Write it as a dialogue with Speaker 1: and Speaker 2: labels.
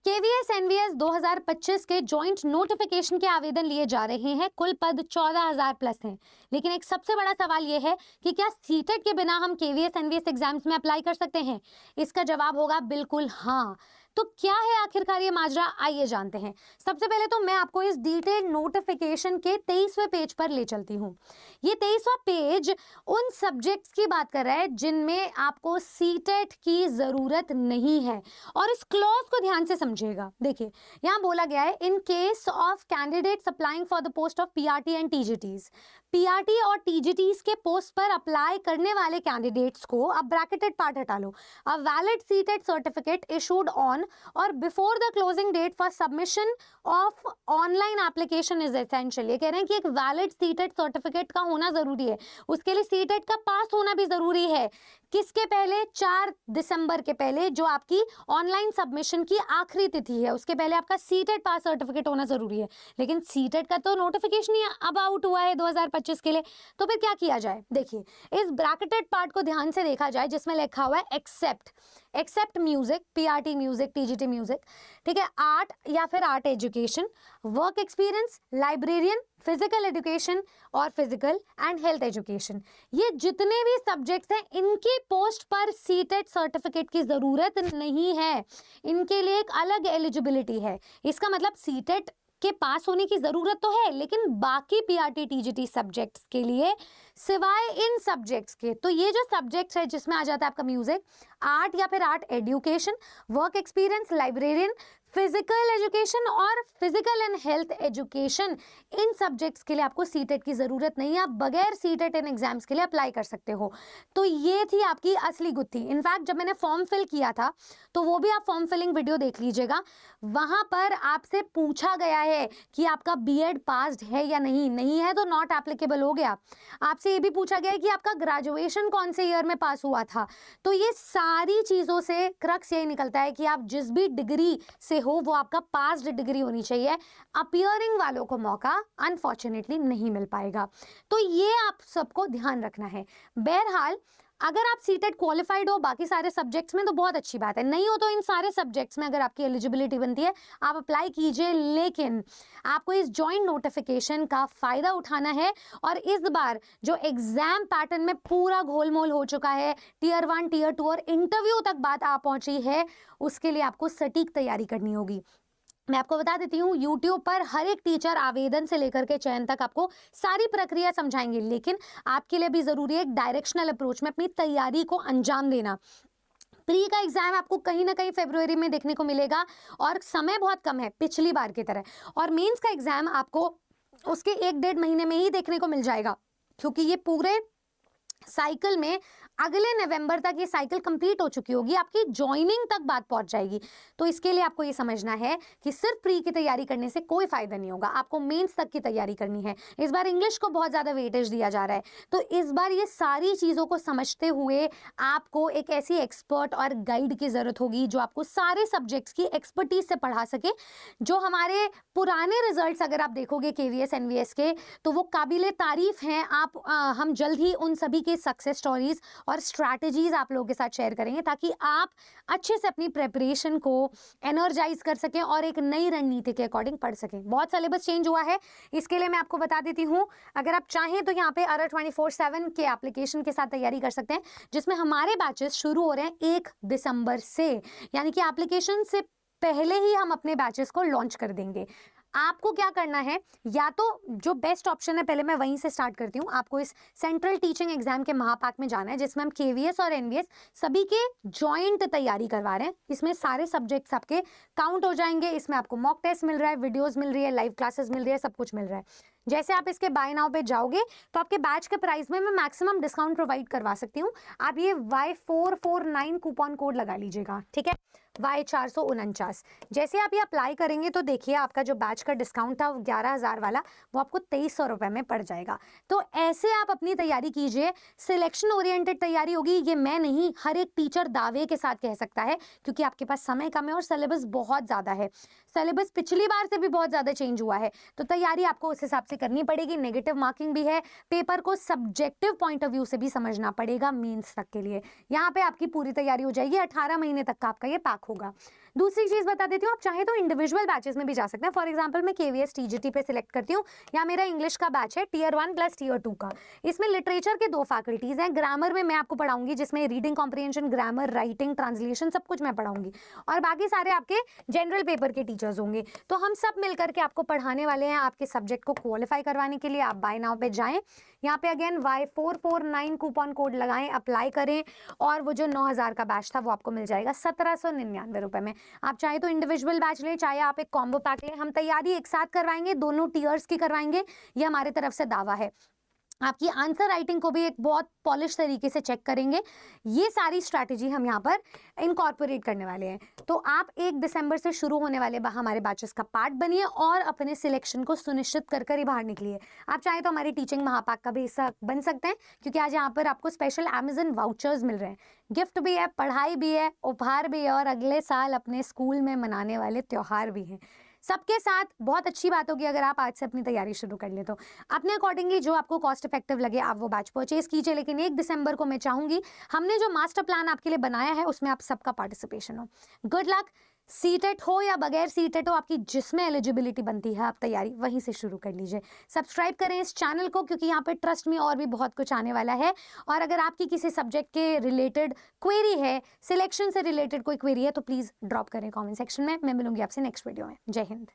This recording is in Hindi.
Speaker 1: केवीएस एनवीएस 2025 के जॉइंट नोटिफिकेशन के आवेदन लिए जा रहे हैं। कुल पद 14,000 प्लस हैं। लेकिन एक सबसे बड़ा सवाल यह है कि क्या सीटेट के बिना हम केवीएस एनवीएस एग्जाम्स में अप्लाई कर सकते हैं? इसका जवाब होगा बिल्कुल हाँ। तो क्या है आखिरकार ये माजरा, आइए जानते हैं। सबसे पहले तो मैं आपको इस डिटेल नोटिफिकेशन के 23वें पेज पर ले चलती हूँ। ये 23वां पेज उन सब्जेक्ट्स की बात कर रहा है जिनमें आपको सीटेट की जरूरत नहीं है। और इस क्लॉज को ध्यान से समझिएगा। देखिए, यहाँ बोला गया है in case of candidates applying for the post of PRT and TGTs. PRT और टीजीटीज के पोस्ट पर अप्लाई करने वाले कैंडिडेट्स को, अब ब्रैकेटेड पार्ट हटा लो, a valid CTET certificate issued on or before the closing date for submission of online application is essential. ये कह रहे हैं कि एक वैलिड सीटेट सर्टिफिकेट का होना जरूरी है। उसके लिए सीटेट का पास होना भी जरूरी है। किसके पहले? 4 दिसंबर के पहले, जो आपकी ऑनलाइन सबमिशन की आखिरी तिथि है, उसके पहले आपका सीटेट पास सर्टिफिकेट होना जरूरी है। लेकिन सीटेट का तो नोटिफिकेशन ही अब आउट हुआ है 2025 के लिए, तो फिर क्या किया जाए? देखिए, इस ब्रैकेटेड पार्ट को ध्यान से देखा जाए जिसमें लिखा हुआ है except music, PRT music, TGT music, ठीक है, आर्ट या फिर art education, work experience, librarian, physical education और फिजिकल एंड हेल्थ एजुकेशन। ये जितने भी सब्जेक्ट्स हैं इनकी पोस्ट पर सीटेट सर्टिफिकेट की जरूरत नहीं है। इनके लिए एक अलग एलिजिबिलिटी है। इसका मतलब सीटेट के पास होने की जरूरत तो है, लेकिन बाकी पीआरटी टीजीटी सब्जेक्ट्स के लिए, सिवाय इन सब्जेक्ट्स के, तो ये जो सब्जेक्ट्स है जिसमें आ जाता है आपका म्यूजिक, आर्ट या फिर art education, work experience, librarian, physical education और फिजिकल एंड हेल्थ एजुकेशन, इन सब्जेक्ट्स के लिए आपको सीटेट की जरूरत नहीं है। आप बगैर सीटेट इन एग्जाम्स के लिए अप्लाई कर सकते हो। तो ये थी आपकी असली गुत्थी। इनफैक्ट जब मैंने फॉर्म फिल किया था तो वो भी आप फॉर्म फिलिंग वीडियो देख लीजिएगा। वहां पर आपसे पूछा गया है कि आपका बीएड पास्ड है या नहीं। नहीं है तो नॉट एप्लीकेबल हो गया। आपसे ये भी पूछा गया है कि आपका ग्रेजुएशन कौन से ईयर में पास हुआ था। तो ये सारी चीजों से क्रक्स यही निकलता है कि आप जिस भी डिग्री से हो वो आपका पास्ड डिग्री होनी चाहिए। अपियरिंग वालों को मौका अनफॉर्चुनेटली नहीं मिल पाएगा। तो ये आप सबको ध्यान रखना है। बहरहाल, अगर आप सीटेट क्वालिफाइड हो बाकी सारे सब्जेक्ट्स में तो बहुत अच्छी बात है। नहीं हो तो इन सारे सब्जेक्ट्स में अगर आपकी एलिजिबिलिटी बनती है आप अप्लाई कीजिए। लेकिन आपको इस जॉइंट नोटिफिकेशन का फायदा उठाना है। और इस बार जो एग्जाम पैटर्न में पूरा घोलमोल हो चुका है, टियर 1, टियर 2 और इंटरव्यू तक बात आ पहुंची है, उसके लिए आपको सटीक तैयारी करनी होगी। मैं आपको बता देती हूँ, YouTube पर हर एक टीचर आवेदन से लेकर के चयन तक आपको सारी प्रक्रिया समझाएंगे। लेकिन आपके लिए भी जरूरी है एक डायरेक्शनल अप्रोच में अपनी तैयारी को अंजाम देना। प्री का एग्जाम आपको कहीं ना कहीं फरवरी में देखने को मिलेगा और समय बहुत कम है पिछली बार की तरह। और मेंस का एग्जाम आपको उसके 1-1.5 महीने में ही देखने को मिल जाएगा, क्योंकि ये पूरे साइकिल में अगले नवंबर तक ये साइकिल कंप्लीट हो चुकी होगी, आपकी ज्वाइनिंग तक बात पहुंच जाएगी। तो इसके लिए आपको ये समझना है कि सिर्फ प्री की तैयारी करने से कोई फायदा नहीं होगा, आपको मेंस तक की तैयारी करनी है। इस बार इंग्लिश को बहुत ज्यादा वेटेज दिया जा रहा है, तो इस बार ये सारी चीजों को समझते हुए आपको एक ऐसी एक्सपर्ट और गाइड की जरूरत होगी जो आपको सारे सब्जेक्ट्स की एक्सपर्टीज से पढ़ा सके। जो हमारे पुराने रिजल्ट्स अगर आप देखोगे केवीएस एनवीएस के, तो वो काबिले तारीफ हैं। हम जल्द ही उन सभी सक्सेस स्टोरीज और स्ट्रैटेजीज आप लोगों के साथ शेयर करेंगे, ताकि आप अच्छे से अपनी प्रिपरेशन को एनर्जाइज कर सकें और एक नई रणनीति के अकॉर्डिंग पढ़ सकें। बहुत सिलेबस चेंज हुआ है, इसके लिए मैं आपको बता देती हूं। अगर आप चाहें तो यहाँ पे अरर 24/7 के एप्लीकेशन के साथ तैयारी कर सकते हैं, जिसमें हमारे बैचेस शुरू हो रहे हैं 1 दिसंबर से, यानी कि एप्लीकेशन से पहले ही हम अपने बैचेस को लॉन्च कर देंगे। आपको क्या करना है, या तो जो बेस्ट ऑप्शन है, पहले मैं वहीं से स्टार्ट करती हूँ, आपको इस सेंट्रल टीचिंग एग्जाम के महापाक में जाना है, जिसमें हम केवीएस और एनवीएस सभी के जॉइंट तैयारी करवा रहे हैं। इसमें सारे सब्जेक्ट्स आपके काउंट हो जाएंगे। इसमें आपको मॉक टेस्ट मिल रहा है, वीडियोस मिल रही है, लाइव क्लासेस मिल रही है, सब कुछ मिल रहा है। जैसे आप इसके बाय नाउ पे जाओगे तो आपके बैच के प्राइस में मैं मैक्सिमम डिस्काउंट प्रोवाइड करवा सकती हूँ। आप ये Y449 कूपन कोड लगा लीजिएगा, ठीक है, Y449। जैसे आप ये अप्लाई करेंगे तो देखिए आपका जो बैच का डिस्काउंट था 11,000 वाला, वो आपको 2300 रुपये में पड़ जाएगा। तो ऐसे आप अपनी तैयारी कीजिए। सिलेक्शन ओरिएंटेड तैयारी होगी, ये मैं नहीं, हर एक टीचर दावे के साथ कह सकता है, क्योंकि आपके पास समय कम है और सिलेबस बहुत ज़्यादा है। सिलेबस पिछली बार से भी बहुत ज़्यादा चेंज हुआ है, तो तैयारी आपको उस हिसाब से करनी पड़ेगी, नेगेटिव मार्किंग भी है, पेपर को सब्जेक्टिव पॉइंट ऑफ व्यू से भी समझना पड़ेगा मेंस तक के लिए। यहाँ पे आपकी पूरी तैयारी हो जाएगी, 18 महीने तक का आपका ये पैक होगा। दूसरी चीज़ बता देती हूँ, आप चाहे तो इंडिविजुअल बैचेस में भी जा सकते हैं। फॉर एग्जांपल मैं KVS TGT पे सिलेक्ट करती हूँ, या मेरा इंग्लिश का बैच है Tier 1 प्लस Tier 2 का। इसमें लिटरेचर के 2 फैकल्टीज़ हैं। ग्रामर में मैं आपको पढ़ाऊंगी, जिसमें reading comprehension, grammar, writing, translation सब कुछ मैं पढ़ाऊंगी, और बाकी सारे आपके जनरल पेपर के टीचर्स होंगे। तो हम सब मिलकर के आपको पढ़ाने वाले हैं आपके सब्जेक्ट को क्वालिफाई करवाने के लिए। आप बाय नाउ पे जाएं, यहाँ पे अगेन Y449 कूपन कोड लगाएं, अप्लाई करें, और वो जो 9000 का बैच था वो आपको मिल जाएगा 1799 रुपये में। आप चाहे तो इंडिविजुअल बैच लें, चाहे आप एक कॉम्बो पैक लें, हम तैयारी एक साथ करवाएंगे, दोनों टीयर्स की करवाएंगे, ये हमारे तरफ से दावा है। आपकी आंसर राइटिंग को भी एक बहुत पॉलिश तरीके से चेक करेंगे। ये सारी स्ट्रैटेजी हम यहाँ पर इनकॉर्पोरेट करने वाले हैं। तो आप 1 दिसंबर से शुरू होने वाले हमारे बैचेस का पार्ट बनिए और अपने सिलेक्शन को सुनिश्चित कर ही बाहर निकलिए। आप चाहे तो हमारी टीचिंग महापाक का भी हिस्सा बन सकते हैं, क्योंकि आज यहाँ पर आपको स्पेशल Amazon वाउचर्स मिल रहे हैं, गिफ्ट भी है, पढ़ाई भी है, उपहार भी है, और अगले साल अपने स्कूल में मनाने वाले त्यौहार भी हैं। सबके साथ बहुत अच्छी बात होगी अगर आप आज से अपनी तैयारी शुरू कर लें। तो अपने अकॉर्डिंगली जो आपको कॉस्ट इफेक्टिव लगे आप वो बैच परचेज कीजिए। लेकिन 1 दिसंबर को मैं चाहूँगी, हमने जो मास्टर प्लान आपके लिए बनाया है उसमें आप सबका पार्टिसिपेशन हो। Good luck. सीटेट हो या बगैर सीटेट हो, आपकी जिसमें एलिजिबिलिटी बनती है आप तैयारी वहीं से शुरू कर लीजिए। सब्सक्राइब करें इस चैनल को, क्योंकि यहाँ पे ट्रस्ट में और भी बहुत कुछ आने वाला है। और अगर आपकी किसी सब्जेक्ट के रिलेटेड क्वेरी है, सिलेक्शन से रिलेटेड कोई क्वेरी है, तो प्लीज़ ड्रॉप करें कॉमेंट सेक्शन में। मैं मिलूंगी आपसे नेक्स्ट वीडियो में। जय हिंद।